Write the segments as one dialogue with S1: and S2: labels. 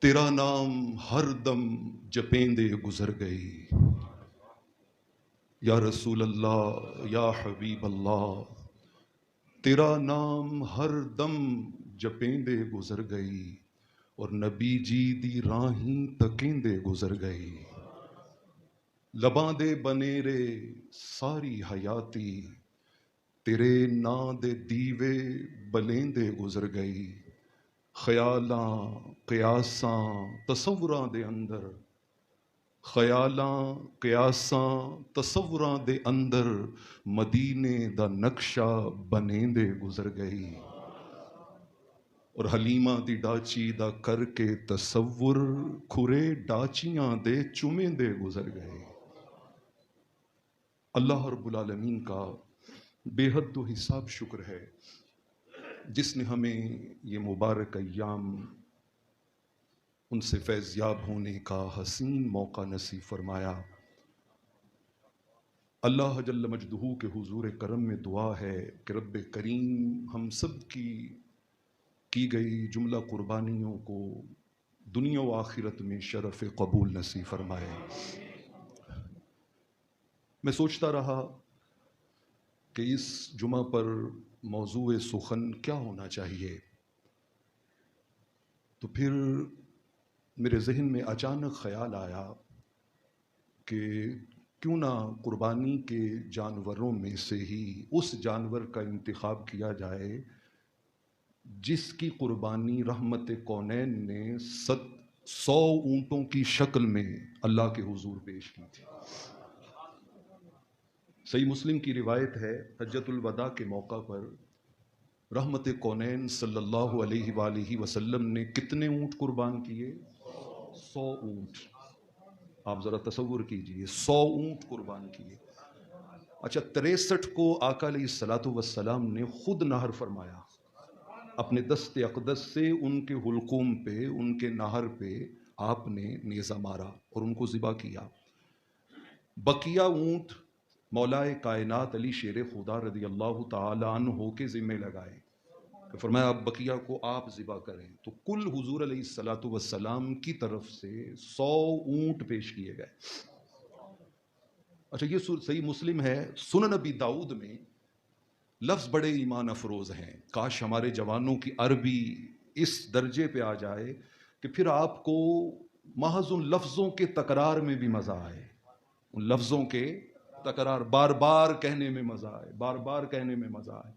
S1: تیرا نام ہر دم جپیندے گزر گئی، یا رسول اللہ یا حبیب اللہ، تیرا نام ہر دم جپیندے گزر گئی، اور نبی جی دی راہیں تکیندے گزر گئی، لباں دے بنیرے ساری حیاتی تیرے ناں دے دیوے بلیندے گزر گئی، خیالاں قیاساں تصوراں دے اندر، خیالاں قیاساں تصوراں دے اندر مدینے دا نقشہ بنیندے گزر گئی، اور حلیمہ دی ڈاچی دا کر کے تصور کھرے ڈاچیاں دے چومیندے گزر گئے۔ اللہ رب العالمین کا بے حد و حساب شکر ہے جس نے ہمیں یہ مبارک ایام ان سے فیضیاب ہونے کا حسین موقع نصیب فرمایا۔ اللہ جل مجدہ کے حضور کرم میں دعا ہے کہ رب کریم ہم سب کی گئی جملہ قربانیوں کو دنیا و آخرت میں شرف قبول نصیب فرمائے۔ میں سوچتا رہا کہ اس جمعہ پر موضوع سخن کیا ہونا چاہیے، تو پھر میرے ذہن میں اچانک خیال آیا کہ کیوں نہ قربانی کے جانوروں میں سے ہی اس جانور کا انتخاب کیا جائے جس کی قربانی رحمت کونین نے 100 اونٹوں کی شکل میں اللہ کے حضور پیش کی تھی۔ صحیح مسلم کی روایت ہے، حجۃ الوداع کے موقع پر رحمت کونین صلی اللہ علیہ وآلہ وسلم نے کتنے اونٹ قربان کیے؟ 100 اونٹ۔ آپ ذرا تصور کیجئے 100 اونٹ قربان کیے۔ اچھا 63 کو آقا علیہ الصلوۃ والسلام نے خود نہر فرمایا، اپنے دست اقدس سے ان کے حلقوم پہ، ان کے نہر پہ آپ نے نیزہ مارا اور ان کو ذبح کیا۔ بقیہ اونٹ مولائے کائنات علی شیر خدا رضی اللہ تعالی عنہ کے ذمہ لگائے کہ فرمایا اب بقیہ کو آپ ذبح کریں، تو کل حضور علیہ الصلوۃ والسلام کی طرف سے 100 اونٹ پیش کیے گئے۔ اچھا یہ صحیح مسلم ہے۔ سنن نبی داؤد میں لفظ بڑے ایمان افروز ہیں، کاش ہمارے جوانوں کی عربی اس درجے پہ آ جائے کہ پھر آپ کو محض ان لفظوں کے تکرار میں بھی مزہ آئے، ان لفظوں کے تکرار بار بار کہنے میں مزہ آئے، بار بار کہنے میں مزہ آئے۔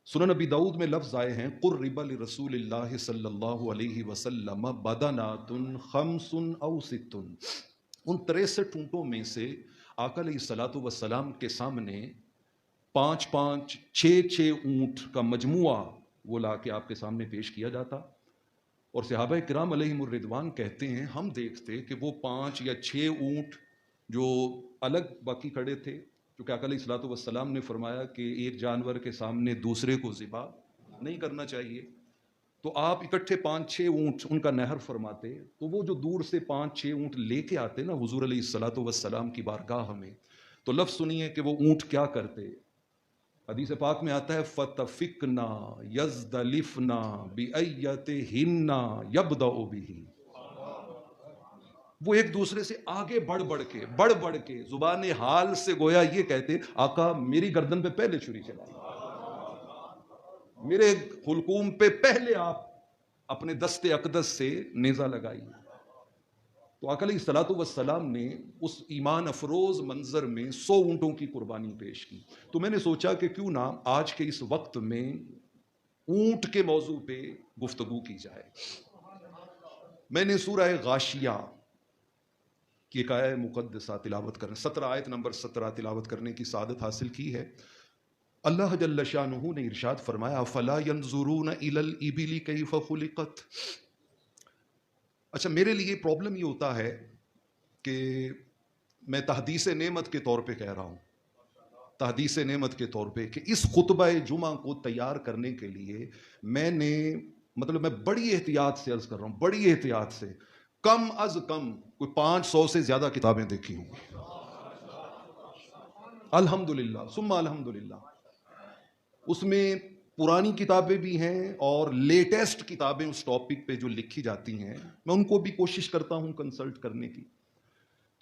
S1: سنن نبی داؤد میں لفظ آئے ہیں قرب لرسول اللہ صلی اللہ علیہ وسلم بدنات 5 او 6۔ ان 63 اونٹوں میں سے آقا علیہ الصلوۃ والسلام کے سامنے 5 6 اونٹ کا مجموعہ وہ لا کے آپ کے سامنے پیش کیا جاتا، اور صحابہ کرام علیہم الرضوان کہتے ہیں ہم دیکھتے کہ وہ 5 یا 6 اونٹ جو الگ باقی کھڑے تھے، کیونکہ آقا علیہ الصلوۃ والسلام نے فرمایا کہ ایک جانور کے سامنے دوسرے کو ذبح نہیں کرنا چاہیے، تو آپ اکٹھے 5 6 اونٹ ان کا نہر فرماتے، تو وہ جو دور سے 5 6 اونٹ لے کے آتے نا حضور علیہ الصلوۃ والسلام کی بارگاہ میں، تو لفظ سنیے کہ وہ اونٹ کیا کرتے۔ حدیث پاک میں آتا ہے فتفقنا یزدلفنا بأیتہن یبدأ بہ، وہ ایک دوسرے سے آگے بڑھ بڑھ کے زبان حال سے گویا یہ کہتے آقا میری گردن پہ پہلے چھری چلائیے، میرے حلقوم پہ پہلے آپ اپنے دست اقدس سے نیزہ لگائیے۔ تو آقا علیہ الصلوۃ والسلام نے اس ایمان افروز منظر میں 100 اونٹوں کی قربانی پیش کی۔ تو میں نے سوچا کہ کیوں نہ آج کے اس وقت میں اونٹ کے موضوع پہ گفتگو کی جائے۔ میں نے سورہ غاشیہ کی ایک آیت مقدسہ تلاوت کرنے 17 آیت نمبر 17 تلاوت کرنے کی سعادت حاصل کی ہے۔ اللہ جل شانہ نے ارشاد فرمایا فلا ينظرون الى الابل كيف خلقت۔ اچھا میرے لیے پرابلم یہ ہوتا ہے کہ میں تحدیث نعمت کے طور پہ کہہ رہا ہوں، تحدیث نعمت کے طور پہ کہ اس خطبہ جمعہ کو تیار کرنے کے لیے میں نے میں بڑی احتیاط سے عرض کر رہا ہوں، بڑی احتیاط سے کم از کم کوئی 500 سے زیادہ کتابیں دیکھی ہوں گی، الحمدللہ ثم الحمدللہ۔ اس میں پرانی کتابیں بھی ہیں اور لیٹسٹ کتابیں اس ٹاپک پہ جو لکھی جاتی ہیں میں ان کو بھی کوشش کرتا ہوں کنسلٹ کرنے کی.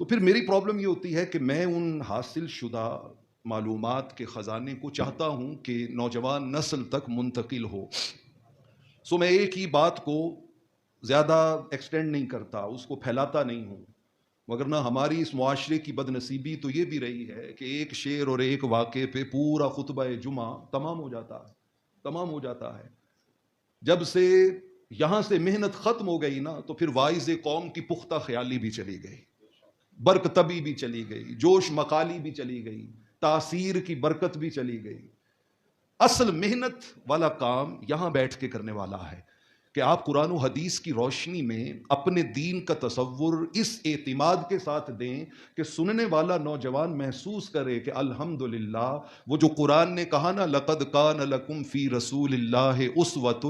S1: تو پھر میری پرابلم یہ ہوتی ہے کہ میں ان حاصل شدہ معلومات کے خزانے کو چاہتا ہوں کہ نوجوان نسل تک منتقل ہو. سو میں ایک ہی بات کو زیادہ ایکسٹینڈ نہیں کرتا، اس کو پھیلاتا نہیں ہوں، مگرنہ ہماری اس معاشرے کی بد نصیبی تو یہ بھی رہی ہے کہ ایک شعر اور ایک واقعے پہ پورا خطبہ جمعہ تمام ہو جاتا ہے. جب سے یہاں سے محنت ختم ہو گئی نا تو پھر واعظ قوم کی پختہ خیالی بھی چلی گئی، برق طبی بھی چلی گئی، جوش مقالی بھی چلی گئی، تاثیر کی برکت بھی چلی گئی. اصل محنت والا کام یہاں بیٹھ کے کرنے والا ہے کہ آپ قرآن و حدیث کی روشنی میں اپنے دین کا تصور اس اعتماد کے ساتھ دیں کہ سننے والا نوجوان محسوس کرے کہ الحمدللہ وہ جو قرآن نے کہا نا لقد کان لکم فی رسول اللہ اسوۃ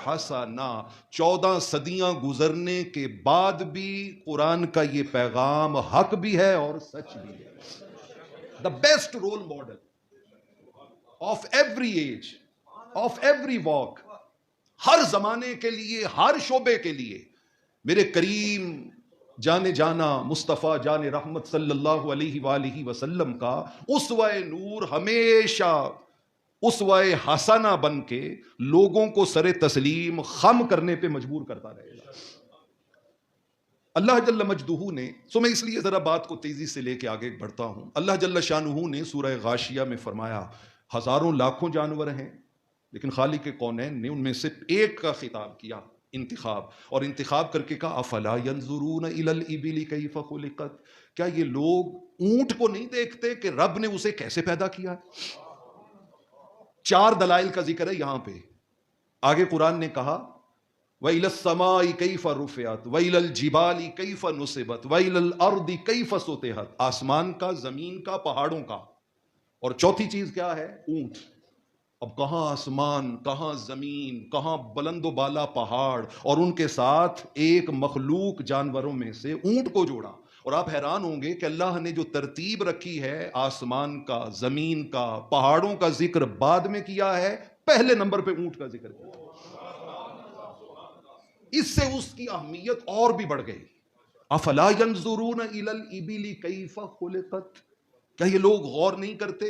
S1: حسنہ، 14 صدیاں گزرنے کے بعد بھی قرآن کا یہ پیغام حق بھی ہے اور سچ بھی ہے. The best role model of every age, of every walk, ہر زمانے کے لیے، ہر شعبے کے لیے میرے کریم جانے جانا مصطفیٰ جان رحمت صلی اللہ علیہ وآلہ وسلم کا اسوہ نور ہمیشہ اسوہ حسنہ بن کے لوگوں کو سر تسلیم خم کرنے پہ مجبور کرتا رہے گا. اللہ جل مجدہ نے، میں اس لیے ذرا بات کو تیزی سے لے کے آگے بڑھتا ہوں. اللہ جل شانہ نے سورہ غاشیہ میں فرمایا ہزاروں لاکھوں جانور ہیں لیکن خالق کونین نے ان میں سے ایک کا خطاب کیا، انتخاب، اور انتخاب کر کے کہا افلا ینظرون الی الابل کیف خلقت، کیا یہ لوگ اونٹ کو نہیں دیکھتے کہ رب نے اسے کیسے پیدا کیا؟ 4 دلائل کا ذکر ہے یہاں پہ. آگے قرآن نے کہا وَإِلَى السَّمَاءِ كَيْفَ رُفِعَتْ وَإِلَى الْجِبَالِ كَيْفَ نُصِبَتْ وَإِلَى الْأَرْضِ كَيْفَ سُطِحَتْ، آسمان کا، زمین کا، پہاڑوں کا. اور چوتھی چیز کیا ہے؟ اونٹ. اب کہاں آسمان، کہاں زمین، کہاں بلند و بالا پہاڑ، اور ان کے ساتھ ایک مخلوق جانوروں میں سے اونٹ کو جوڑا. اور آپ حیران ہوں گے کہ اللہ نے جو ترتیب رکھی ہے آسمان کا، زمین کا، پہاڑوں کا ذکر بعد میں کیا ہے، پہلے نمبر پہ اونٹ کا ذکر کیا. اس سے اس کی اہمیت اور بھی بڑھ گئی. افلا ینظرون الی الابل کیف خلقت، کیا یہ لوگ غور نہیں کرتے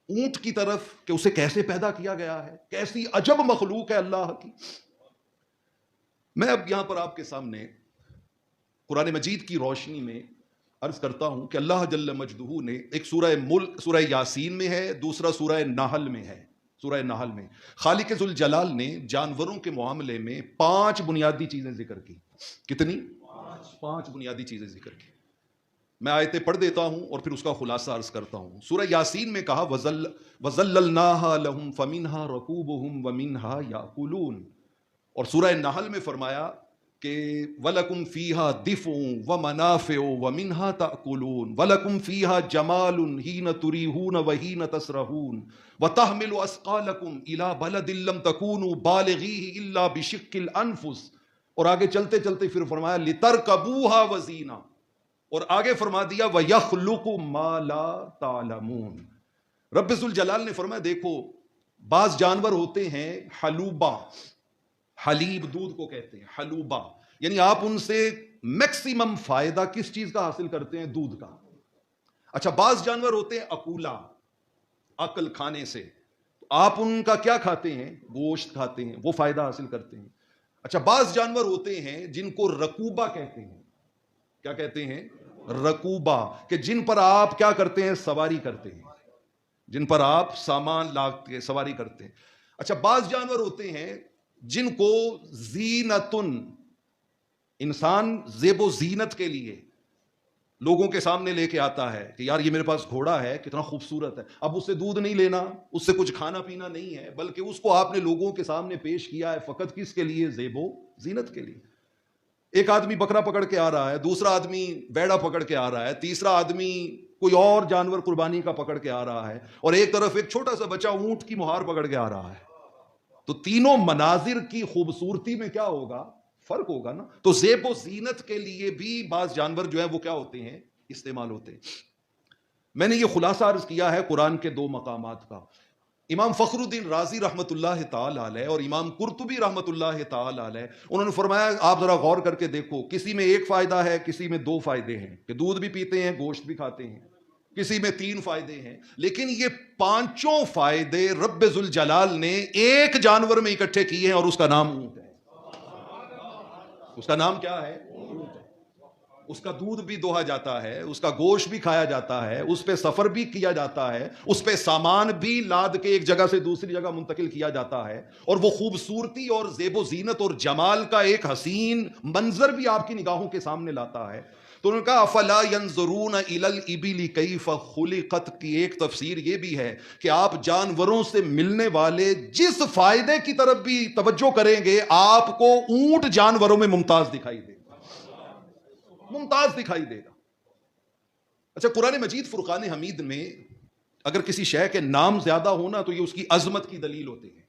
S1: اونٹ کی طرف کہ اسے کیسے پیدا کیا گیا ہے، کیسی عجب مخلوق ہے اللہ کی. میں اب یہاں پر آپ کے سامنے قرآن مجید کی روشنی میں عرض کرتا ہوں کہ اللہ جل مجدہ نے ایک سورہ ملک، سورہ یاسین میں ہے، دوسرا سورہ نحل میں ہے. سورہ نحل میں خالق ذوالجلال نے جانوروں کے معاملے میں 5 بنیادی چیزیں ذکر کی. کتنی؟ 5 بنیادی چیزیں ذکر کی. میں آیتیں پڑھ دیتا ہوں اور پھر اس کا خلاصہ عرض کرتا ہوں. سورہ یاسین میں کہا وَذَلَّلْنَاهَا لَهُمْ فَمِنْهَا رَكُوبُهُمْ وَمِنْهَا يَأْكُلُونَ. اور سورہ نحل میں فرمایا کہ وَلَكُمْ فِيهَا دِفْءٌ وَمَنَافِعُ وَمِنْهَا تَأْكُلُونَ وَلَكُمْ فِيهَا جَمَالٌ حِينَ تُرِيحُونَ وَحِينَ تَسْرَحُونَ وَتَحْمِلُ أَثْقَالَكُمْ إِلَى بَلَدٍ لَّمْ تَكُونُوا بَالِغِيهِ إِلَّا بِشِقِّ الْأَنفُسِ. اور آگے چلتے چلتے پھر فرمایا لِتَرْكَبُوهَا وَزِينَةً. اور آگے فرما دیا وَيَخْلُقُ مَا لَا تَعْلَمُونَ. رب ذوالجلال نے فرمایا دیکھو بعض جانور ہوتے ہیں حلوبہ، حلیب دودھ کو کہتے ہیں، حلوبہ یعنی آپ ان سے میکسیمم فائدہ کس چیز کا حاصل کرتے ہیں؟ دودھ کا. اچھا بعض جانور ہوتے ہیں اکولا، عقل کھانے سے، آپ ان کا کیا کھاتے ہیں؟ گوشت کھاتے ہیں، وہ فائدہ حاصل کرتے ہیں. اچھا بعض جانور ہوتے ہیں جن کو رکوبہ کہتے ہیں. کیا کہتے ہیں؟ رکوبہ، کہ جن پر آپ کیا کرتے ہیں؟ سواری کرتے ہیں، جن پر آپ سامان لا کے سواری کرتے ہیں. اچھا بعض جانور ہوتے ہیں جن کو زینتن، انسان زیب و زینت کے لیے لوگوں کے سامنے لے کے آتا ہے کہ یار یہ میرے پاس گھوڑا ہے کتنا خوبصورت ہے. اب اس سے دودھ نہیں لینا، اس سے کچھ کھانا پینا نہیں ہے، بلکہ اس کو آپ نے لوگوں کے سامنے پیش کیا ہے فقط کس کے لیے؟ زیب و زینت کے لیے. ایک آدمی بکرا پکڑ کے آ رہا ہے، دوسرا آدمی بیڑا پکڑ کے آ رہا ہے، تیسرا آدمی کوئی اور جانور قربانی کا پکڑ کے آ رہا ہے، اور ایک طرف ایک چھوٹا سا بچہ اونٹ کی مہار پکڑ کے آ رہا ہے. تو تینوں مناظر کی خوبصورتی میں کیا ہوگا؟ فرق ہوگا نا. تو زیب و زینت کے لیے بھی بعض جانور جو ہیں وہ کیا ہوتے ہیں؟ استعمال ہوتے ہیں. میں نے یہ خلاصہ عرض کیا ہے قرآن کے 2 مقامات کا. امام فخر الدین رازی رحمۃ اللہ تعالی علیہ اور امام قرطبی رحمۃ اللہ تعالی علیہ انہوں نے فرمایا آپ ذرا غور کر کے دیکھو، کسی میں ایک فائدہ ہے، کسی میں دو فائدے ہیں کہ دودھ بھی پیتے ہیں، گوشت بھی کھاتے ہیں، کسی میں تین فائدے ہیں، لیکن یہ پانچوں فائدے رب ذوالجلال نے ایک جانور میں اکٹھے کیے ہیں اور اس کا نام اونٹ ہے۔ اس کا نام کیا ہے؟ اونٹ ہے۔ اس کا دودھ بھی دوہا جاتا ہے، اس کا گوشت بھی کھایا جاتا ہے، اس پہ سفر بھی کیا جاتا ہے، اس پہ سامان بھی لاد کے ایک جگہ سے دوسری جگہ منتقل کیا جاتا ہے، اور وہ خوبصورتی اور زیب و زینت اور جمال کا ایک حسین منظر بھی آپ کی نگاہوں کے سامنے لاتا ہے۔ تو انہوں نے کہا افلا ينظرون الى الابل کیف خلقت کی ایک تفسیر یہ بھی ہے کہ آپ جانوروں سے ملنے والے جس فائدے کی طرف بھی توجہ کریں گے آپ کو اونٹ جانوروں میں ممتاز دکھائی دے گا، ممتاز دکھائی دے گا۔ اچھا، قرآن مجید فرقان حمید میں اگر کسی شے کے نام زیادہ ہونا تو یہ اس کی عظمت کی دلیل ہوتی ہے۔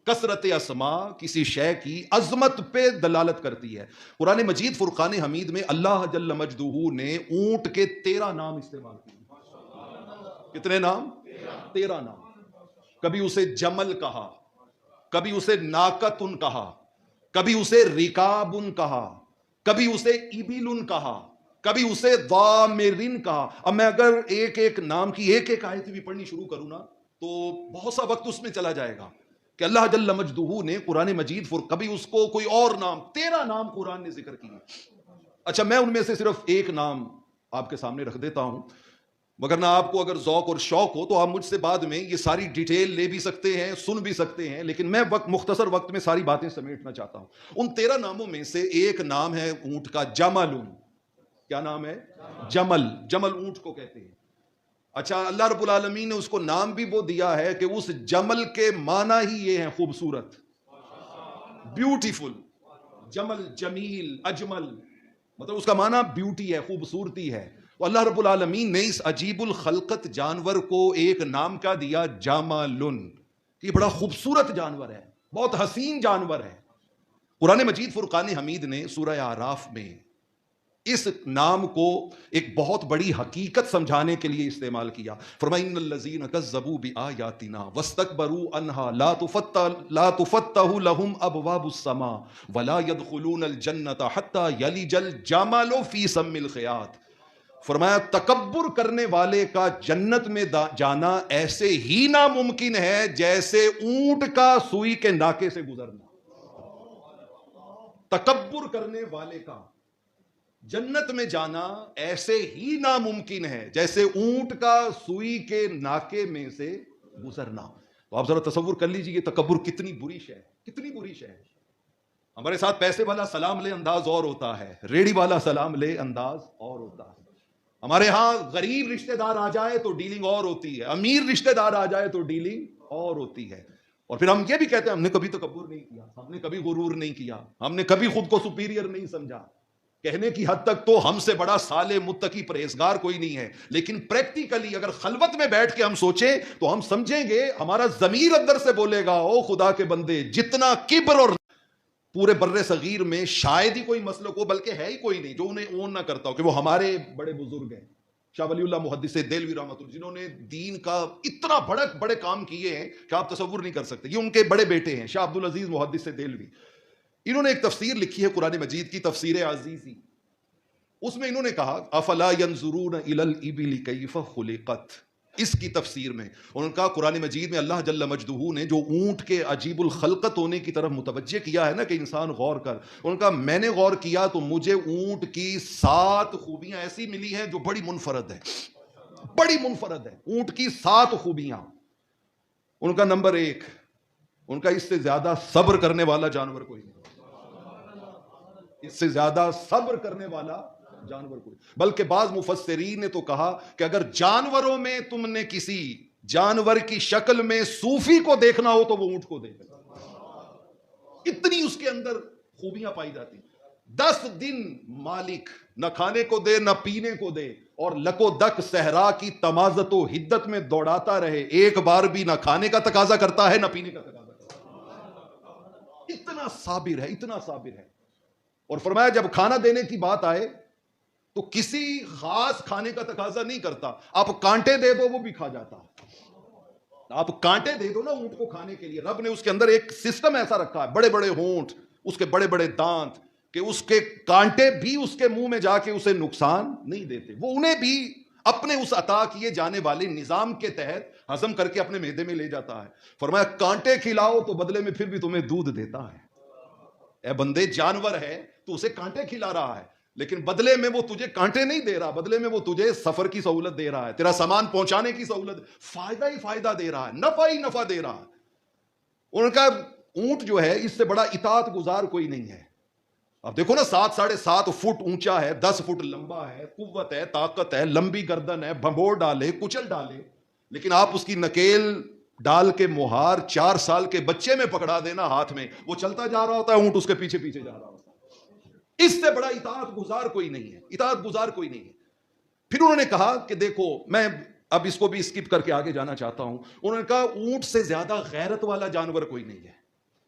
S1: کثرت اسماء کسی شے کی عظمت پہ دلالت کرتی ہے۔ قرآن مجید فرقان حمید میں اللہ جل مجدہ نے اونٹ کے 13 نام استعمال کیے۔ کتنے نام؟ 13 نام۔ کبھی اسے جمل کہا، کبھی اسے ناقتن کہا، کبھی اسے رکابن کہا، کبھی اسے ابلن کہا، کبھی اسے ضامرن کہا۔ اب میں اگر ایک ایک نام کی ایک ایک آیت بھی پڑھنی شروع کروں نا تو بہت سا وقت اس میں چلا جائے گا کہ اللہ جل مجدہ نے قرآن مجید کبھی اس کو کوئی اور نام 13 نام قرآن نے ذکر کیے۔ اچھا، میں ان میں سے صرف ایک نام آپ کے سامنے رکھ دیتا ہوں، مگر نہ آپ کو اگر ذوق اور شوق ہو تو آپ مجھ سے بعد میں یہ ساری ڈیٹیل لے بھی سکتے ہیں، سن بھی سکتے ہیں، لیکن میں مختصر وقت میں ساری باتیں سمیٹنا چاہتا ہوں۔ ان 13 ناموں میں سے ایک نام ہے اونٹ کا جمل۔ کیا نام ہے؟ جمل۔ جمل اونٹ کو کہتے ہیں۔ اچھا، اللہ رب العالمین نے اس کو نام بھی وہ دیا ہے کہ اس جمل کے معنی ہی یہ ہیں خوبصورت، بیوٹیفل۔ جمل جمیل، اجمل، مطلب اس کا معنی بیوٹی ہے، خوبصورتی ہے۔ تو اللہ رب العالمین نے اس عجیب الخلقت جانور کو ایک نام کا دیا جملن، یہ بڑا خوبصورت جانور ہے، بہت حسین جانور ہے۔ قرآن مجید فرقان حمید نے سورہ اعراف میں اس نام کو ایک بہت بڑی حقیقت سمجھانے کے لیے استعمال کیا۔ فرمایا ان الذین کذبوا بآیاتنا واستکبروا عنها لا تفتح لهم ابواب السماء ولا يدخلون الجنة حتى يلج الجمل في سم الخياط۔ فرمایا تکبر کرنے والے کا جنت میں جانا ایسے ہی ناممکن ہے جیسے اونٹ کا سوئی کے ناکے سے گزرنا۔ تکبر کرنے والے کا جنت میں جانا ایسے ہی ناممکن ہے جیسے اونٹ کا سوئی کے ناکے میں سے گزرنا۔ تو آپ ذرا تصور کر لیجئے یہ تکبر کتنی بری شے ہے، کتنی بری شے ہے۔ ہمارے ساتھ پیسے والا سلام لے انداز اور ہوتا ہے، ریڑھی والا سلام لے انداز اور ہوتا ہے۔ ہمارے ہاں غریب رشتہ دار آ جائے تو ڈیلنگ اور ہوتی ہے، امیر رشتہ دار آ جائے تو ڈیلنگ اور ہوتی ہے۔ اور پھر ہم یہ بھی کہتے ہیں ہم نے کبھی تکبر نہیں کیا، ہم نے کبھی غرور نہیں کیا، ہم نے کبھی خود کو سپیریئر نہیں سمجھا۔ کہنے کی حد تک تو ہم سے بڑا صالح متقی پرہیزگار کوئی نہیں ہے، لیکن پریکٹیکلی اگر خلوت میں بیٹھ کے ہم سوچیں تو ہم سمجھیں گے، ہمارا ضمیر اندر سے بولے گا او خدا کے بندے، جتنا کبر اور پورے بر صغیر میں شاید ہی کوئی مسلک ہو، بلکہ ہے ہی کوئی نہیں جو انہیں اون نہ کرتا ہو کہ وہ ہمارے بڑے بزرگ ہیں، شاہ ولی اللہ محدث دہلوی رحمۃ اللہ، جنہوں نے دین کا اتنا بڑے کام کیے ہیں کہ آپ تصور نہیں کر سکتے۔ یہ ان کے بڑے بیٹے ہیں شاہ عبدالعزیز محدث دہلوی۔ انہوں نے ایک تفسیر لکھی ہے قرآن مجید کی، تفسیر عزیزی۔ اس میں انہوں نے کہا افلا ينظرون الى الابل کیف خلقت، اس کی تفسیر میں انہوں نے کہا قرآن مجید میں اللہ جل مجدہ نے جو اونٹ کے عجیب الخلقت ہونے کی طرف متوجہ کیا ہے نا کہ انسان غور کر، انہوں نے کہا میں نے غور کیا تو مجھے اونٹ کی 7 خوبیاں ایسی ملی ہیں جو بڑی منفرد ہے، بڑی منفرد ہے۔ اونٹ کی 7 خوبیاں، ان کا نمبر 1، ان کا اس سے زیادہ صبر کرنے والا جانور کوئی نہیں، اس سے زیادہ صبر کرنے والا جانور کوئی۔ بلکہ بعض مفسرین نے تو کہا کہ اگر جانوروں میں تم نے کسی جانور کی شکل میں صوفی کو دیکھنا ہو تو وہ اونٹ کو دیکھنا، اتنی اس کے اندر خوبیاں پائی جاتی۔ 10 دن مالک نہ کھانے کو دے نہ پینے کو دے اور لکو دک صحرا کی تمازت و حدت میں دوڑاتا رہے، ایک بار بھی نہ کھانے کا تقاضا کرتا ہے نہ پینے کا تقاضا کرتا ہے، اتنا صابر ہے، اتنا صابر ہے۔ اور فرمایا جب کھانا دینے کی بات آئے تو کسی خاص کھانے کا تقاضا نہیں کرتا، آپ کانٹے دے دو وہ بھی کھا جاتا، آپ کانٹے دے دو نا اونٹ کو کھانے کے لیے، رب نے اس کے اندر ایک سسٹم ایسا رکھا ہے، بڑے بڑے ہونٹ، اس کے بڑے بڑے دانت، کہ اس کے کانٹے بھی اس کے منہ میں جا کے اسے نقصان نہیں دیتے، وہ انہیں بھی اپنے اس عطا کیے جانے والے نظام کے تحت ہضم کر کے اپنے معدے میں لے جاتا ہے۔ فرمایا کانٹے کھلاؤ تو بدلے میں پھر بھی تمہیں دودھ دیتا ہے۔ اے بندے، جانور ہے تو اسے کانٹے کھلا رہا ہے، لیکن بدلے میں وہ تجھے کانٹے نہیں دے رہا، بدلے میں وہ تجھے سفر کی سہولت دے رہا ہے، تیرا سامان پہنچانے کی سہولت، فائدہ ہی فائدہ دے رہا ہے، نفع ہی نفع دے رہا ہے۔ ان کا اونٹ جو ہے اس سے بڑا اطاعت گزار کوئی نہیں ہے۔ اب دیکھو نا، 7.5 فٹ اونچا ہے، 10 فٹ لمبا ہے، قوت ہے، طاقت ہے، لمبی گردن ہے، بھنبور ڈالے کچل ڈالے، لیکن آپ اس کی نکیل ڈال کے مہار 4 سال کے بچے میں پکڑا دینا ہاتھ میں، وہ چلتا جا رہا ہوتا ہے، اونٹ اس کے پیچھے پیچھے جا رہا ہوتا ہے۔ اس سے بڑا اطاعت گزار کوئی نہیں ہے، اطاعت گزار کوئی نہیں ہے۔ پھر انہوں نے کہا کہ دیکھو، میں اب اس کو بھی اسکپ کر کے آگے جانا چاہتا ہوں، انہوں نے کہا اونٹ سے زیادہ غیرت والا جانور کوئی نہیں ہے،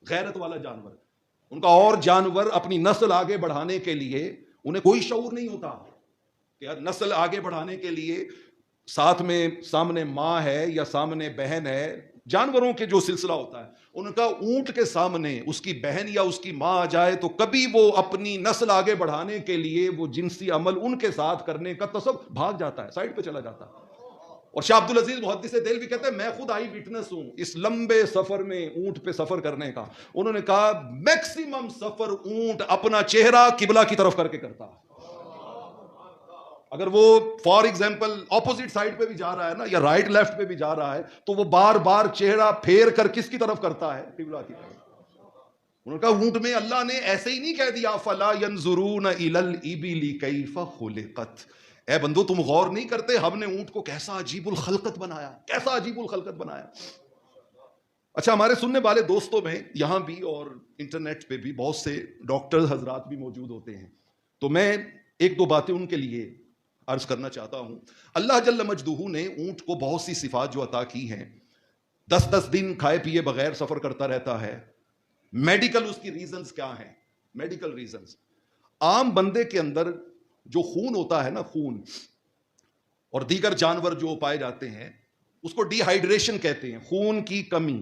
S1: غیرت والا جانور۔ ان کا اور جانور اپنی نسل آگے بڑھانے کے لیے انہیں کوئی شعور نہیں ہوتا کہ نسل آگے بڑھانے کے لیے ساتھ میں سامنے ماں ہے یا سامنے بہن ہے، جانوروں کے جو سلسلہ ہوتا ہے، ان کا اونٹ کے سامنے اس کی بہن یا اس کی ماں آ جائے تو کبھی وہ اپنی نسل آگے بڑھانے کے لیے وہ جنسی عمل ان کے ساتھ کرنے کا تصور بھاگ جاتا ہے، سائڈ پہ چلا جاتا ہے۔ اور شاہ عبد العزیز محدث دہلوی کہتے ہیں میں خود آئی وٹنس ہوں اس لمبے سفر میں، اونٹ پہ سفر کرنے کا۔ انہوں نے کہا میکسیمم سفر اونٹ اپنا چہرہ قبلہ کی طرف کر کے کرتا ہے۔ اگر وہ فار ایگزامپل اپوزٹ سائڈ پہ بھی جا رہا ہے نا، یا رائٹ لیفٹ پہ بھی جا رہا ہے، تو وہ بار بار چہرہ پھیر کر کس کی طرف کرتا ہے؟ قبلہ کی طرف۔ انہوں نے کہا اونٹ میں اللہ نے ایسے ہی نہیں کہہ دیا فلا ينظرون الى الابل کیف خلقت، اے بندو تم غور نہیں کرتے ہم نے اونٹ کو کیسا عجیب الخلقت بنایا، کیسا عجیب الخلقت بنایا۔ اچھا، ہمارے سننے والے دوستوں میں یہاں بھی اور انٹرنیٹ پہ بھی بہت سے ڈاکٹر حضرات بھی موجود ہوتے ہیں، تو میں ایک دو باتیں ان کے لیے عرض کرنا چاہتا ہوں۔ اللہ جل مجدہ نے اونٹ کو بہت سی صفات جو عطا کی ہیں، 10 دن کھائے پیے بغیر سفر کرتا رہتا ہے۔ میڈیکل اس کی ریزنز کیا ہیں؟ میڈیکل ریزنز، عام بندے کے اندر جو خون ہوتا ہے نا، خون اور دیگر جانور جو پائے جاتے ہیں اس کو ڈی ہائیڈریشن کہتے ہیں، خون کی کمی،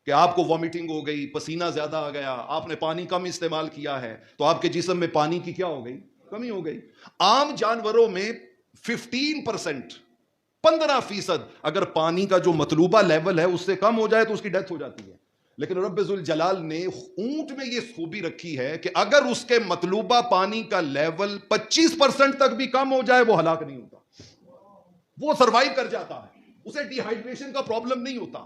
S1: کہ آپ کو وامٹنگ ہو گئی، پسینہ زیادہ آ گیا، آپ نے پانی کم استعمال کیا ہے تو آپ کے جسم میں پانی کی کیا ہو گئی؟ کمی ہو گئی۔ عام جانوروں میں 15% اگر پانی کا جو مطلوبہ لیول ہے اس سے کم ہو جائے تو اس کی ڈیتھ ہو جاتی ہے، لیکن رب ذوالجلال نے اونٹ میں یہ خوبی رکھی ہے کہ اگر اس کے مطلوبہ پانی کا لیول 25% تک بھی کم ہو جائے وہ ہلاک نہیں ہوتا، وہ سروائیو کر جاتا ہے، اسے ڈی ہائیڈریشن کا پرابلم نہیں ہوتا،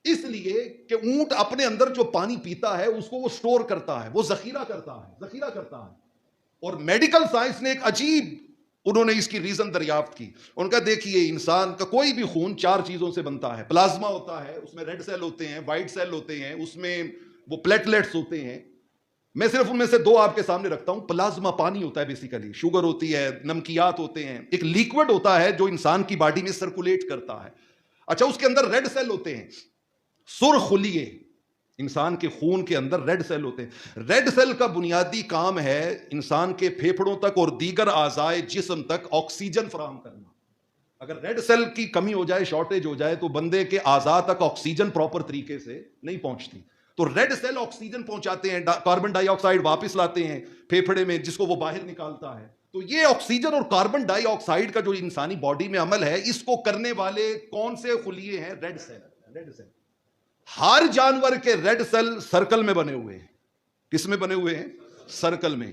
S1: اس لیے کہ اونٹ اپنے اندر جو پانی پیتا ہے اس کو وہ سٹور کرتا ہے، وہ ذخیرہ کرتا ہے۔ اور میڈیکل سائنس نے ایک عجیب انہوں نے اس کی ریزن دریافت کی۔ ان کا دیکھیے، انسان کا کوئی بھی خون 4 چیزوں سے بنتا ہے، پلازما ہوتا ہے، اس میں ریڈ سیل ہوتے ہیں، وائٹ سیل ہوتے ہیں، اس میں وہ پلیٹلیٹس ہوتے ہیں۔ میں صرف ان میں سے 2 آپ کے سامنے رکھتا ہوں۔ پلازما پانی ہوتا ہے بیسیکلی، شوگر ہوتی ہے، نمکیات ہوتے ہیں، ایک لیکوڈ ہوتا ہے جو انسان کی باڈی میں سرکولیٹ کرتا ہے۔ اچھا، اس کے اندر ریڈ سیل ہوتے ہیں، سرخ خلیے، انسان کے خون کے اندر ریڈ سیل ہوتے ہیں۔ ریڈ سیل کا بنیادی کام ہے انسان کے پھیپھڑوں تک اور دیگر اعضائے جسم تک آکسیجن فراہم کرنا۔ اگر ریڈ سیل کی کمی ہو جائے، شارٹیج ہو جائے، تو بندے کے اعضاء تک آکسیجن پراپر طریقے سے نہیں پہنچتی۔ تو ریڈ سیل آکسیجن پہنچاتے ہیں، کاربن ڈائی آکسائڈ واپس لاتے ہیں پھیپھڑے میں، جس کو وہ باہر نکالتا ہے۔ تو یہ آکسیجن اور کاربن ڈائی آکسائڈ کا جو انسانی باڈی میں عمل ہے، اس کو کرنے والے کون سے خلیے ہیں؟ Red cell. ہر جانور کے ریڈ سیل سرکل میں بنے ہوئے ہیں۔ کس میں بنے ہوئے ہیں؟ سرکل میں،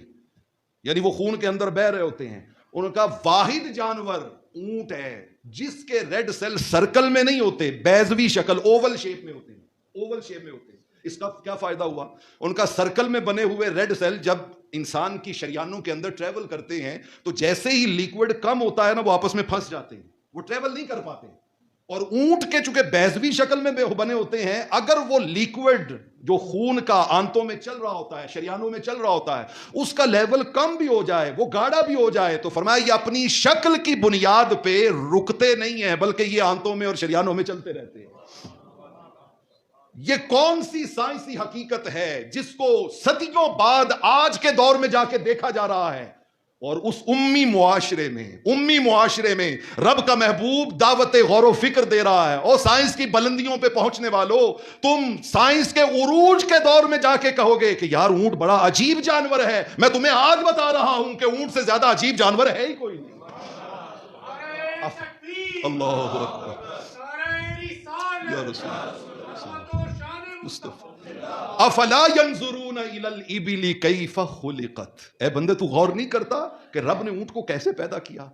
S1: یعنی وہ خون کے اندر بہ رہے ہوتے ہیں۔ ان کا واحد جانور اونٹ ہے جس کے ریڈ سیل سرکل میں نہیں ہوتے، بیضوی شکل، اوول شیپ میں ہوتے ہیں۔ اس کا کیا فائدہ ہوا؟ ان کا سرکل میں بنے ہوئے ریڈ سیل جب انسان کی شریانوں کے اندر ٹریول کرتے ہیں تو جیسے ہی لیکوڈ کم ہوتا ہے نا، وہ آپس میں پھنس جاتے ہیں، وہ ٹریول نہیں کر پاتے۔ اور اونٹ کے چونکہ بیضوی شکل میں بنے ہوتے ہیں، اگر وہ لیکوڈ جو خون کا آنتوں میں چل رہا ہوتا ہے، شریانوں میں چل رہا ہوتا ہے، اس کا لیول کم بھی ہو جائے، وہ گاڑھا بھی ہو جائے، تو فرمایا یہ اپنی شکل کی بنیاد پہ رکتے نہیں ہیں، بلکہ یہ آنتوں میں اور شریانوں میں چلتے رہتے ہیں۔ یہ کون سی سائنسی حقیقت ہے جس کو صدیوں بعد آج کے دور میں جا کے دیکھا جا رہا ہے؟ اور اس امی معاشرے میں رب کا محبوب دعوت غور و فکر دے رہا ہے. اور سائنس کی بلندیوں پہ پہنچنے والوں، تم سائنس کے عروج کے دور میں جا کے کہو گے کہ یار اونٹ بڑا عجیب جانور ہے. میں تمہیں آج بتا رہا ہوں کہ اونٹ سے زیادہ عجیب جانور ہے ہی کوئی نہیں. اللہ اکبر یا رسول مصطفیٰ. افلا ينظرون الى الابل كيف خلقت. اے بندے تو غور نہیں کرتا کہ رب نے اونٹ کو کیسے پیدا کیا؟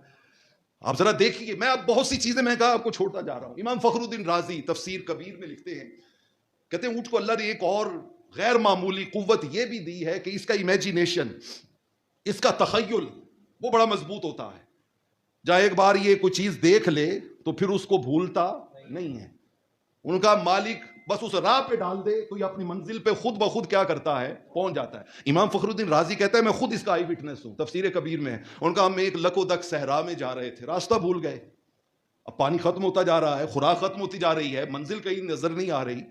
S1: آپ ذرا دیکھیے. میں اب بہت سی چیزیں میں کہا آپ کو چھوڑتا جا رہا ہوں. امام فخر الدین رازی تفسیر کبیر میں لکھتے ہیں، کہتے ہیں اونٹ کو اللہ نے ایک اور غیر معمولی قوت یہ بھی دی ہے کہ اس کا امیجینیشن، اس کا تخیل وہ بڑا مضبوط ہوتا ہے. جہاں ایک بار یہ کوئی چیز دیکھ لے تو پھر اس کو بھولتا نہیں ہے. ان کا مالک بس اس راہ پہ ڈال دے تو یہ اپنی منزل پہ خود بخود کیا کرتا ہے، پہنچ جاتا ہے. امام فخر الدین رازی کہتا ہے میں خود اس کا آئی وٹنس ہوں. تفسیر کبیر میں ان کا ہم ایک لک و دک صحرا میں جا رہے تھے، راستہ بھول گئے. اب پانی ختم ہوتا جا رہا ہے، خوراک ختم ہوتی جا رہی ہے، منزل کہیں نظر نہیں آ رہی.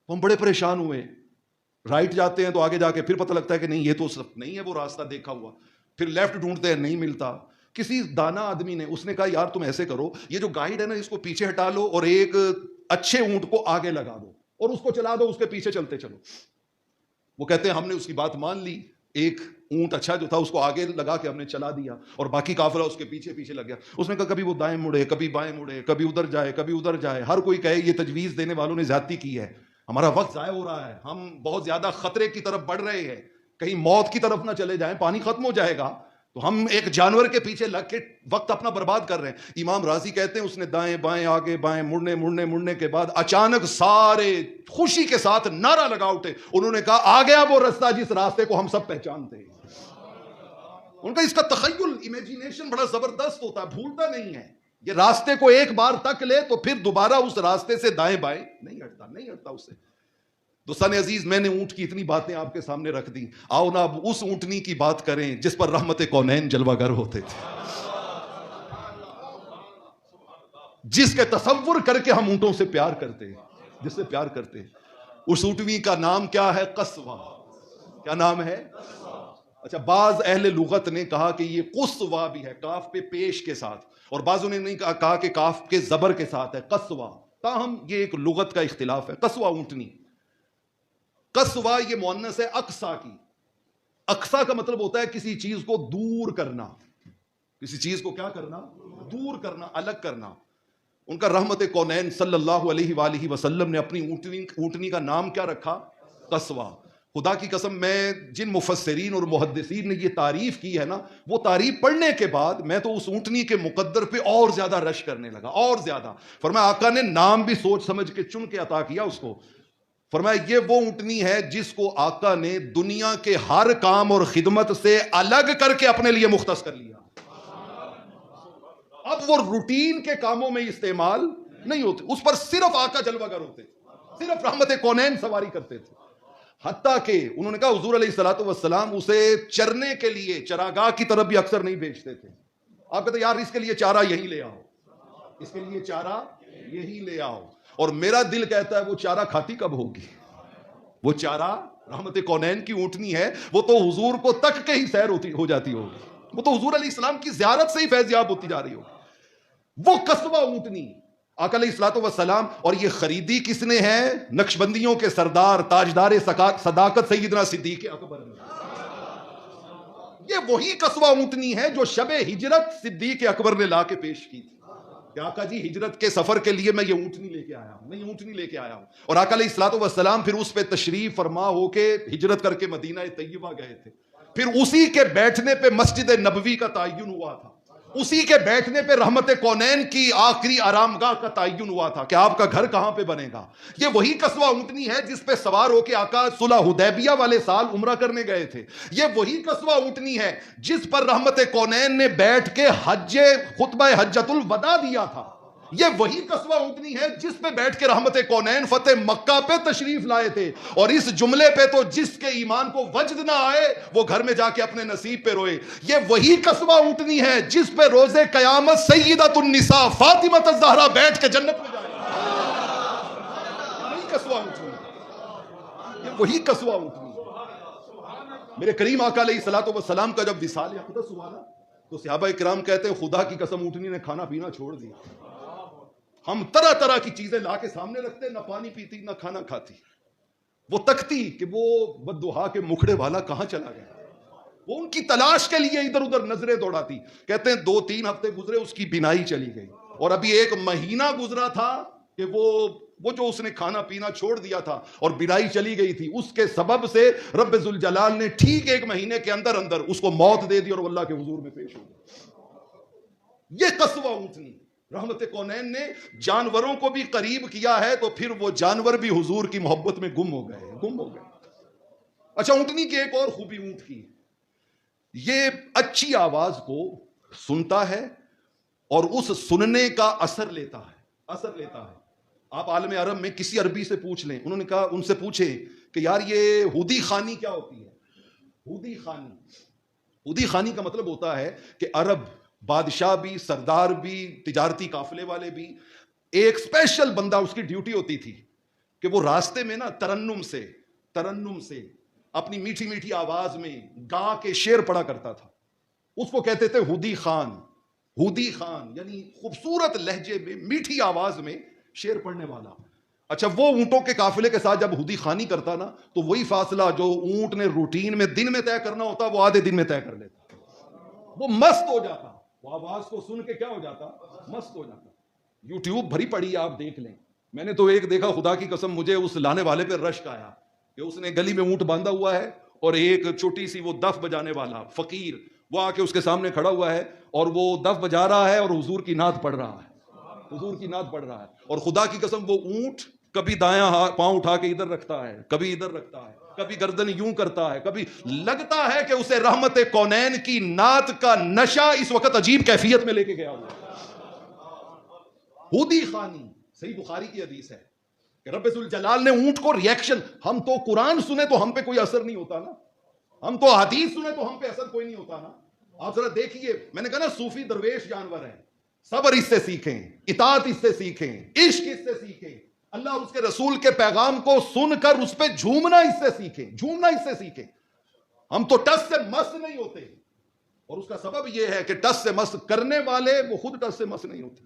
S1: ہم بڑے پریشان ہوئے. رائٹ جاتے ہیں تو آگے جا کے پھر پتہ لگتا ہے کہ نہیں یہ تو نہیں ہے وہ راستہ دیکھا ہوا. پھر لیفٹ ڈھونڈتے ہیں، نہیں ملتا. کسی دانا آدمی نے اس نے کہا یار تم ایسے کرو، یہ جو گائیڈ ہے نا اس کو پیچھے ہٹا لو اور ایک اچھے اونٹ کو آگے لگا دو اور اس کو چلا دو، اس کے پیچھے چلتے چلو. وہ کہتے ہیں ہم نے اس کی بات مان لی. ایک اونٹ اچھا جو تھا اس کو آگے لگا کے ہم نے چلا دیا اور باقی قافلہ اس کے پیچھے پیچھے لگ گیا. اس نے کہا کبھی وہ دائیں مڑے، کبھی بائیں مڑے، کبھی ادھر جائے کبھی ادھر جائے. ہر کوئی کہے یہ تجویز دینے والوں نے زیادتی کی ہے، ہمارا وقت ضائع ہو رہا ہے، ہم بہت زیادہ خطرے کی طرف بڑھ رہے ہیں، کہیں موت کی طرف نہ چلے جائیں، پانی ختم ہو جائے گا تو ہم ایک جانور کے پیچھے لگ کے وقت اپنا برباد کر رہے ہیں. امام راضی کہتے ہیں اس نے دائیں بائیں آگے بائیں مڑنے کے بعد اچانک سارے خوشی کے ساتھ نعرہ لگا اٹھے. انہوں نے کہا آ گیا وہ رستہ جس راستے کو ہم سب پہچانتے ہیں. ان کا اس کا تخیل، امیجینیشن بڑا زبردست ہوتا ہے، بھولتا نہیں ہے. یہ راستے کو ایک بار تک لے تو پھر دوبارہ اس راستے سے دائیں بائیں نہیں ہٹتا اس سے. دوستان عزیز، میں نے اونٹ کی اتنی باتیں آپ کے سامنے رکھ دی. آؤ نا اب اس اونٹنی کی بات کریں جس پر رحمت کونین جلوہ گر ہوتے تھے، جس کے تصور کر کے ہم اونٹوں سے پیار کرتے ہیں، جس سے پیار کرتے ہیں. اس اونٹنی کا نام کیا ہے؟ قصوہ. کیا نام ہے؟ اچھا، بعض اہل لغت نے کہا کہ یہ قصوہ بھی ہے، کاف پہ پیش کے ساتھ، اور بعضوں نے نہیں کہا کہ کاف کے زبر کے ساتھ ہے، قصوہ. تاہم یہ ایک لغت کا اختلاف ہے. قصوہ اونٹنی. قصوہ یہ مؤنث ہے اقصا کی. اقصا کا مطلب ہوتا ہے کسی چیز کو دور کرنا. کسی چیز کو کیا کرنا؟ دور کرنا، الگ کرنا. ان کا رحمت کونین صلی اللہ علیہ وآلہ وسلم نے اپنی اونٹنی کا نام کیا رکھا؟ قصوہ. خدا کی قسم، میں جن مفسرین اور محدثین نے یہ تعریف کی ہے نا، وہ تعریف پڑھنے کے بعد میں تو اس اونٹنی کے مقدر پہ اور زیادہ رش کرنے لگا، اور زیادہ. فرمایا آقا نے نام بھی سوچ سمجھ کے چن کے عطا کیا اس کو. فرمایا یہ وہ اونٹنی ہے جس کو آقا نے دنیا کے ہر کام اور خدمت سے الگ کر کے اپنے لیے مختص کر لیا. اب وہ روٹین کے کاموں میں استعمال نہیں ہوتے، اس پر صرف آقا جلوہ گر ہوتے، صرف رحمت کونین سواری کرتے تھے. حتیٰ کہ انہوں نے کہا حضور علیہ الصلوۃ والسلام اسے چرنے کے لیے چراگاہ کی طرف بھی اکثر نہیں بھیجتے تھے. آپ کہتے یار اس کے لیے چارہ یہی لے آؤ، اس کے لیے چارہ یہی لے آؤ. اور میرا دل کہتا ہے وہ چارہ کھاتی کب ہوگی؟ وہ چارہ رحمت کونین کی اونٹنی ہے، وہ تو حضور کو تک کے ہی سیر ہو جاتی ہوگی، وہ تو حضور علیہ السلام کی زیارت سے ہی فیضیاب ہوتی جا رہی ہوگی. وہ قصبہ اونٹنی آقا علیہ الصلوۃ والسلام. اور یہ خریدی کس نے ہے؟ نقشبندیوں کے سردار تاجدار صداقت سیدنا صدیق اکبر نے. یہ وہی قصبہ اونٹنی ہے جو شب ہجرت صدیق اکبر نے لا کے پیش کی تھی کہ آقا جی ہجرت کے سفر کے لیے میں یہ اونٹنی لے کے آیا ہوں، میں یہ اونٹنی لے کے آیا ہوں. اور آقا علیہ الصلوۃ والسلام پھر اس پہ تشریف فرما ہو کے ہجرت کر کے مدینہ طیبہ گئے تھے. پھر اسی کے بیٹھنے پہ مسجد نبوی کا تعین ہوا تھا، اسی کے بیٹھنے پہ رحمت کونین کی آخری آرام گاہ کا تعین ہوا تھا کہ آپ کا گھر کہاں پہ بنے گا. یہ وہی قصوہ اونٹنی ہے جس پہ سوار ہو کے آقا صلح حدیبیہ والے سال عمرہ کرنے گئے تھے. یہ وہی قصوہ اونٹنی ہے جس پر رحمت کونین نے بیٹھ کے خطبہ حجۃ الوداع دیا تھا. یہ وہی قصوہ اونٹنی ہے جس پہ بیٹھ کے رحمت کونین فتح مکہ پہ تشریف لائے تھے. اور اس جملے پہ تو جس کے ایمان کو وجد نہ آئے وہ گھر میں جا کے اپنے نصیب پہ روئے. یہ وہی قصوہ اونٹنی ہے جس پہ روز قیامت سیدۃ النساء فاطمہ الزہرا بیٹھ کے جنت میں جائے. وہی قصوہ اونٹنی، یہ وہی قصوہ اونٹنی. میرے کریم آقا علیہ الصلوۃ والسلام کا جب وصال اقدس ہوا نا تو صحابہ کرام کہتے ہیں خدا کی قسم اونٹنی نے کھانا پینا چھوڑ دیا. ہم طرح طرح کی چیزیں لا کے سامنے رکھتے, نہ پانی پیتی نہ کھانا کھاتی. وہ تکتی کہ وہ بددعا کے مکھڑے والا کہاں چلا گیا. وہ ان کی تلاش کے لیے ادھر ادھر نظریں دوڑاتی. کہتے ہیں 2-3 ہفتے گزرے, اس کی بینائی چلی گئی, اور ابھی 1 مہینہ گزرا تھا کہ وہ جو اس نے کھانا پینا چھوڑ دیا تھا اور بینائی چلی گئی تھی, اس کے سبب سے رب ذوالجلال نے ٹھیک 1 مہینے کے اندر اندر اس کو موت دے دی اور اللہ کے حضور میں پیش ہو گیا. یہ قصوہ اونٹنی, رحمت کونین نے جانوروں کو بھی قریب کیا ہے, تو پھر وہ جانور بھی حضور کی محبت میں گم ہو گئے. اچھا, اونٹنی کی ایک اور خوبی اونٹ کی, یہ اچھی آواز کو سنتا ہے اور اس سننے کا اثر لیتا ہے. آپ عالم عرب میں کسی عربی سے پوچھ لیں, انہوں نے کہا, ان سے پوچھیں کہ یار یہ ہودی خانی کیا ہوتی ہے. ہودی خانی کا مطلب ہوتا ہے کہ عرب بادشاہ بھی, سردار بھی, تجارتی قافلے والے بھی, ایک اسپیشل بندہ اس کی ڈیوٹی ہوتی تھی کہ وہ راستے میں نا ترنم سے اپنی میٹھی میٹھی آواز میں گا کے شعر پڑھا کرتا تھا. اس کو کہتے تھے ہودی خان, یعنی خوبصورت لہجے میں میٹھی آواز میں شعر پڑھنے والا. اچھا, وہ اونٹوں کے قافلے کے ساتھ جب ہودی خانی کرتا نا, تو وہی فاصلہ جو اونٹ نے روٹین میں دن میں طے کرنا ہوتا وہ آدھے دن میں طے کر لیتا. وہ مست ہو جاتا, وہ آواز کو سن کے کیا ہو جاتا, مست ہو جاتا. یوٹیوب بھری پڑی, آپ دیکھ لیں. میں نے تو ایک دیکھا, خدا کی قسم مجھے اس لانے والے پہ رشک آیا کہ اس نے گلی میں اونٹ باندھا ہوا ہے اور ایک چھوٹی سی وہ دف بجانے والا فقیر وہ آ کے اس کے سامنے کھڑا ہوا ہے اور وہ دف بجا رہا ہے اور حضور کی نعت پڑھ رہا ہے. اور خدا کی قسم وہ اونٹ کبھی دایاں پاؤں اٹھا کے ادھر رکھتا ہے, کبھی ادھر رکھتا ہے, کبھی گردن یوں کرتا ہے, کبھی لگتا ہے کہ اسے رحمت کونین کی نعت کا نشہ اس وقت عجیب کیفیت میں لے کے گیا ہوا. ہودی خانی, صحیح بخاری کی حدیث ہے کہ رب ذوالجلال نے اونٹ کو ریئیکشن, ہم تو قرآن سنے تو ہم پہ کوئی اثر نہیں ہوتا نا, ہم تو حدیث سنے تو ہم پہ اثر کوئی نہیں ہوتا نا. آپ ذرا دیکھیے, میں نے کہا نا صوفی درویش جانور ہیں, صبر اس سے سیکھیں, اطاعت اس سے سیکھیں, عشق اس سے سیکھیں, اللہ اور اس کے رسول کے پیغام کو سن کر اس پہ جھومنا اس سے سیکھیں. ہم تو ٹس سے مس نہیں ہوتے, اور اس کا سبب یہ ہے کہ ٹس سے مس کرنے والے وہ خود ٹس سے مس نہیں ہوتے.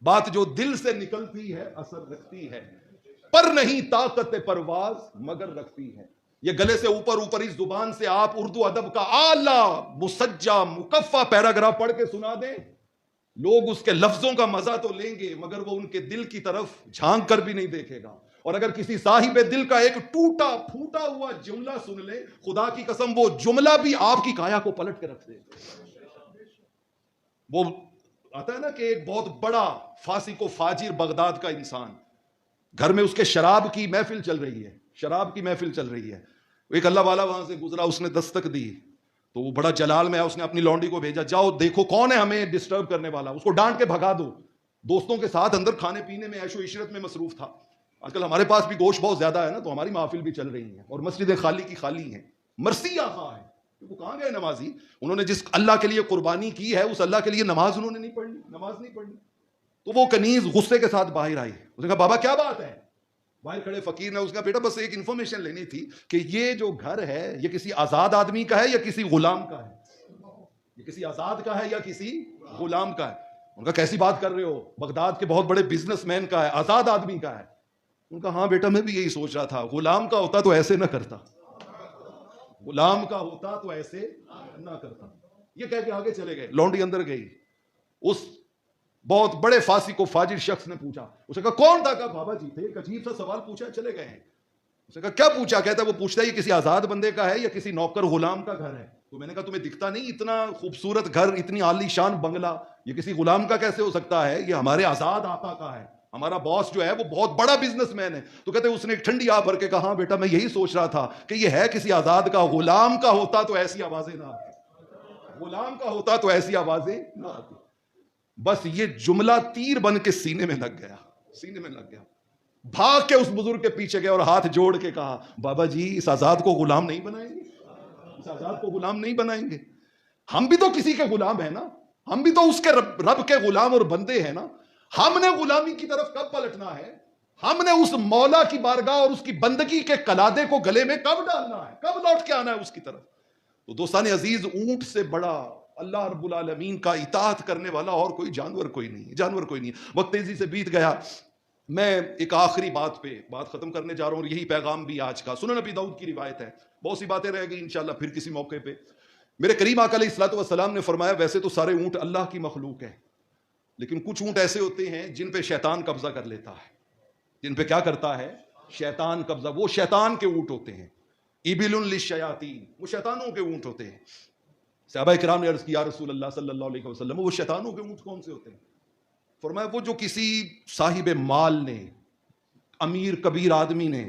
S1: بات جو دل سے نکلتی ہے اثر رکھتی ہے, پر نہیں طاقت پرواز مگر رکھتی ہے. یہ گلے سے اوپر اس زبان سے آپ اردو ادب کا اعلیٰ مسجع مکفہ پیراگراف پڑھ کے سنا دیں, لوگ اس کے لفظوں کا مزہ تو لیں گے مگر وہ ان کے دل کی طرف جھانک کر بھی نہیں دیکھے گا. اور اگر کسی صاحب دل کا ایک ٹوٹا پھوٹا ہوا جملہ سن لے, خدا کی قسم وہ جملہ بھی آپ کی کایا کو پلٹ کے رکھ دے. وہ آتا ہے نا کہ ایک بہت بڑا فاسق و فاجر بغداد کا انسان, گھر میں اس کے شراب کی محفل چل رہی ہے. ایک اللہ والا وہاں سے گزرا, اس نے دستک دی تو وہ بڑا جلال میں ہے, اس نے اپنی لونڈی کو بھیجا, جاؤ دیکھو کون ہے ہمیں ڈسٹرب کرنے والا, اس کو ڈانٹ کے بھگا دو. دوستوں کے ساتھ اندر کھانے پینے میں عیش و عشرت میں مصروف تھا. آج کل ہمارے پاس بھی گوشت بہت زیادہ ہے نا, تو ہماری محافل بھی چل رہی ہیں اور مسجدیں خالی ہیں. مرثیہ خواہ ہے, وہ کہاں گئے نمازی, انہوں نے جس اللہ کے لیے قربانی کی ہے اس اللہ کے لیے نماز انہوں نے نہیں پڑھنی. تو وہ کنیز غصے کے ساتھ باہر آئی, اس نے کہا بابا کیا بات ہے. باہر کھڑے فقیر نے اس کا, بیٹا بس ایک انفارمیشن لینی تھی کہ یہ جو گھر ہے یہ کسی آزاد آدمی کا ہے یا کسی غلام کا ہے, یہ کسی آزاد کا ہے یا کسی غلام کا ہے. ان کا کیسی بات کر رہے ہو, بغداد کے بہت بڑے بزنس مین کا ہے, آزاد آدمی کا ہے. ان کا ہاں بیٹا میں بھی یہی سوچ رہا تھا, غلام کا ہوتا تو ایسے نہ کرتا, یہ کہہ کے آگے چلے گئے. لونڈی اندر گئی, اس بہت بڑے فاسق و فاجر شخص نے پوچھا, اس نے کہا کون تھا, کہا بابا جی تھے, ایک عجیب سا سوال پوچھا, چلے گئے ہیں. اس نے کہا کیا پوچھا, کہتا ہے وہ پوچھتا ہے یہ کسی آزاد بندے کا ہے یا کسی نوکر غلام کا گھر ہے. تو میں نے کہا تمہیں دکھتا نہیں اتنا خوبصورت گھر, اتنی عالی شان بنگلہ, یہ کسی غلام کا کیسے ہو سکتا ہے, یہ ہمارے آزاد آقا کا ہے, ہمارا باس جو ہے وہ بہت بڑا بزنس مین ہے. تو کہتے ہیں اس نے ایک ٹھنڈی آہ بھر کے کہا ہاں بیٹا میں یہی سوچ رہا تھا کہ یہ ہے کسی آزاد کا, غلام کا ہوتا تو ایسی آوازیں نہ آتی. بس یہ جملہ تیر بن کے سینے میں لگ گیا. بھاگ کے اس بزرگ کے پیچھے گئے اور ہاتھ جوڑ کے کہا بابا جی اس آزاد کو غلام نہیں بنائیں گے, ہم بھی تو کسی کے غلام ہیں نا, ہم بھی تو اس کے رب کے غلام اور بندے ہیں نا. ہم نے غلامی کی طرف کب پلٹنا ہے, ہم نے اس مولا کی بارگاہ اور اس کی بندگی کے قلادے کو گلے میں کب ڈالنا ہے, کب لوٹ کے آنا ہے اس کی طرف. تو دوستان عزیز, اونٹ سے بڑا اللہ رب العالمین کا اطاعت کرنے والا اور کوئی جانور کوئی نہیں ہے، جانور کوئی نہیں ہے۔ وقت تیزی سے بیت گیا، میں ایک آخری بات پہ بات ختم کرنے جا رہا ہوں، اور یہی پیغام بھی آج کا۔ سنن نبی داؤد کی روایت ہے، بہت سی باتیں رہ گئی، انشاءاللہ پھر کسی موقع پہ۔ میرے کریم آقا علیہ الصلوۃ والسلام نے فرمایا ویسے تو سارے اونٹ اللہ کی مخلوق ہے، لیکن کچھ اونٹ ایسے ہوتے ہیں جن پہ شیطان قبضہ کر لیتا ہے، جن پہ کیا کرتا ہے؟ شیطان قبضہ۔ وہ شیطان کے اونٹ ہوتے ہیں، ابل للشیاطین، وہ شیطانوں کے اونٹ ہوتے ہیں۔ صحابہ کرام نے عرض کیا رسول اللہ صلی اللہ علیہ وسلم وہ شیطانوں کے اونٹ کون سے ہوتے ہیں؟ فرمایا وہ جو کسی صاحب مال نے، امیر کبیر آدمی نے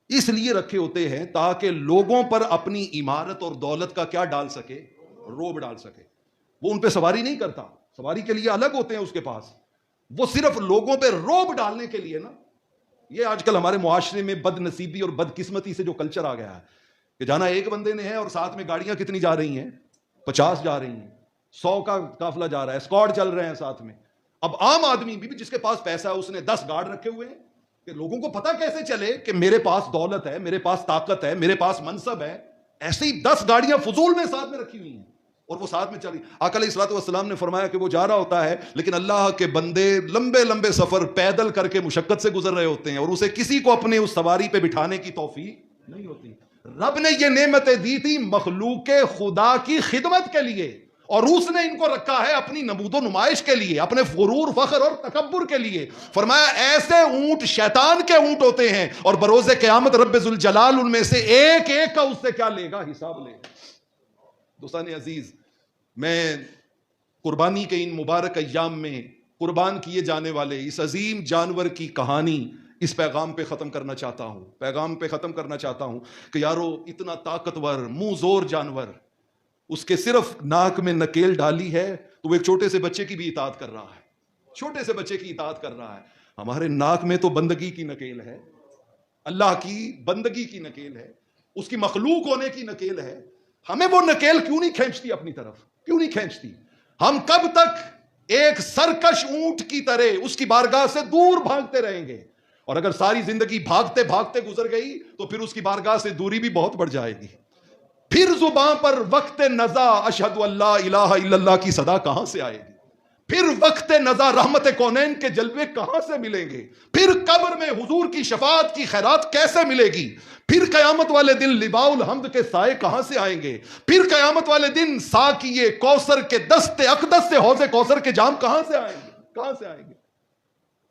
S1: اس لیے رکھے ہوتے ہیں تاکہ لوگوں پر اپنی عمارت اور دولت کا کیا ڈال سکے؟ روب ڈال سکے۔ وہ ان پہ سواری نہیں کرتا، سواری کے لیے الگ ہوتے ہیں اس کے پاس، وہ صرف لوگوں پہ روب ڈالنے کے لیے نا۔ یہ آج کل ہمارے معاشرے میں بد نصیبی اور بد قسمتی سے جو کلچر آ گیا ہے کہ جانا ایک بندے نے ہے اور ساتھ میں گاڑیاں کتنی جا رہی ہیں؟ 50 جا رہی ہیں، 100 کا قافلہ جا رہا ہے، اسکواڈ چل رہے ہیں ساتھ میں۔ اب عام آدمی بھی جس کے پاس پیسہ ہے اس نے 10 گارڈ رکھے ہوئے ہیں کہ لوگوں کو پتہ کیسے چلے کہ میرے پاس دولت ہے، میرے پاس طاقت ہے، میرے پاس منصب ہے۔ ایسے ہی 10 گاڑیاں فضول میں ساتھ میں رکھی ہوئی ہیں اور وہ ساتھ میں چل رہی۔ آقا علیہ الصلوۃ والسلام نے فرمایا کہ وہ جا رہا ہوتا ہے لیکن اللہ کے بندے لمبے لمبے سفر پیدل کر کے مشقت سے گزر رہے ہوتے ہیں اور اسے کسی کو اپنے اس سواری پہ بٹھانے کی توفیق نہیں ہوتی۔ رب نے یہ نعمتیں دی تھی مخلوق خدا کی خدمت کے لیے، اور اس نے ان کو رکھا ہے اپنی نمود و نمائش کے لیے، اپنے غرور فخر اور تکبر کے لیے۔ فرمایا ایسے اونٹ شیطان کے اونٹ ہوتے ہیں، اور بروز قیامت رب ذوالجلال ان میں سے ایک ایک کا اس سے کیا لے گا؟ حساب لے گا۔ دوستان عزیز، میں قربانی کے ان مبارک ایام میں قربان کیے جانے والے اس عظیم جانور کی کہانی اس پیغام پہ ختم کرنا چاہتا ہوں، پیغام پہ ختم کرنا چاہتا ہوں کہ یارو اتنا طاقتور منہ زور جانور، اس کے صرف ناک میں نکیل ڈالی ہے تو وہ ایک چھوٹے سے بچے کی بھی اطاعت کر رہا ہے، چھوٹے سے بچے کی اطاعت کر رہا ہے۔ ہمارے ناک میں تو بندگی کی نکیل ہے، اللہ کی بندگی کی نکیل ہے، اس کی مخلوق ہونے کی نکیل ہے۔ ہمیں وہ نکیل کیوں نہیں کھینچتی اپنی طرف؟ کیوں نہیں کھینچتی؟ ہم کب تک ایک سرکش اونٹ کی طرح اس کی بارگاہ سے دور بھاگتے رہیں گے؟ اور اگر ساری زندگی بھاگتے بھاگتے گزر گئی تو پھر اس کی بارگاہ سے دوری بھی بہت بڑھ جائے گی۔ پھر زباں پر وقت نزا اشہد اللہ الہ الا اللہ کی صدا کہاں سے آئے گی؟ پھر وقت نزا رحمت کونین کے جلوے کہاں سے ملیں گے؟ پھر قبر میں حضور کی شفاعت کی خیرات کیسے ملے گی؟ پھر قیامت والے دن لواء الحمد کے سائے کہاں سے آئیں گے؟ پھر قیامت والے دن ساقیے کوثر کے دست اقدس سے حوض کوثر کے جام کہاں سے آئیں گے؟ کہاں سے آئیں گے؟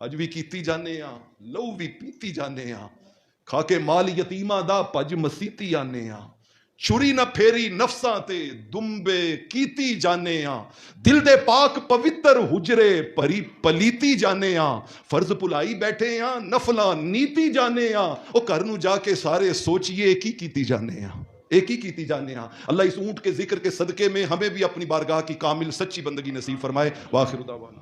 S1: اج بھی کیتی جانے ہاں، لو بھی پیتی جانے ہاں، کھا کے مال یتیماں دا پج مسیتی آنے ہاں، چھری نہ پھیری نفساں تے دمبے کیتی جانے ہاں، دل دے پاک پوتر حجرے پری پلیتی جانے ہاں، فرض پلائی بیٹھے ہاں نفلاں نیتی جانے ہاں، او گھر نو جا کے سارے سوچئے ایک ہی کیتی جانے ہاں، ایک ہی کیتی جانے ہاں۔ اللہ اس اونٹ کے ذکر کے صدقے میں ہمیں بھی اپنی بارگاہ کی کامل سچی بندگی نصیب فرمائے۔ وآخر دعوانا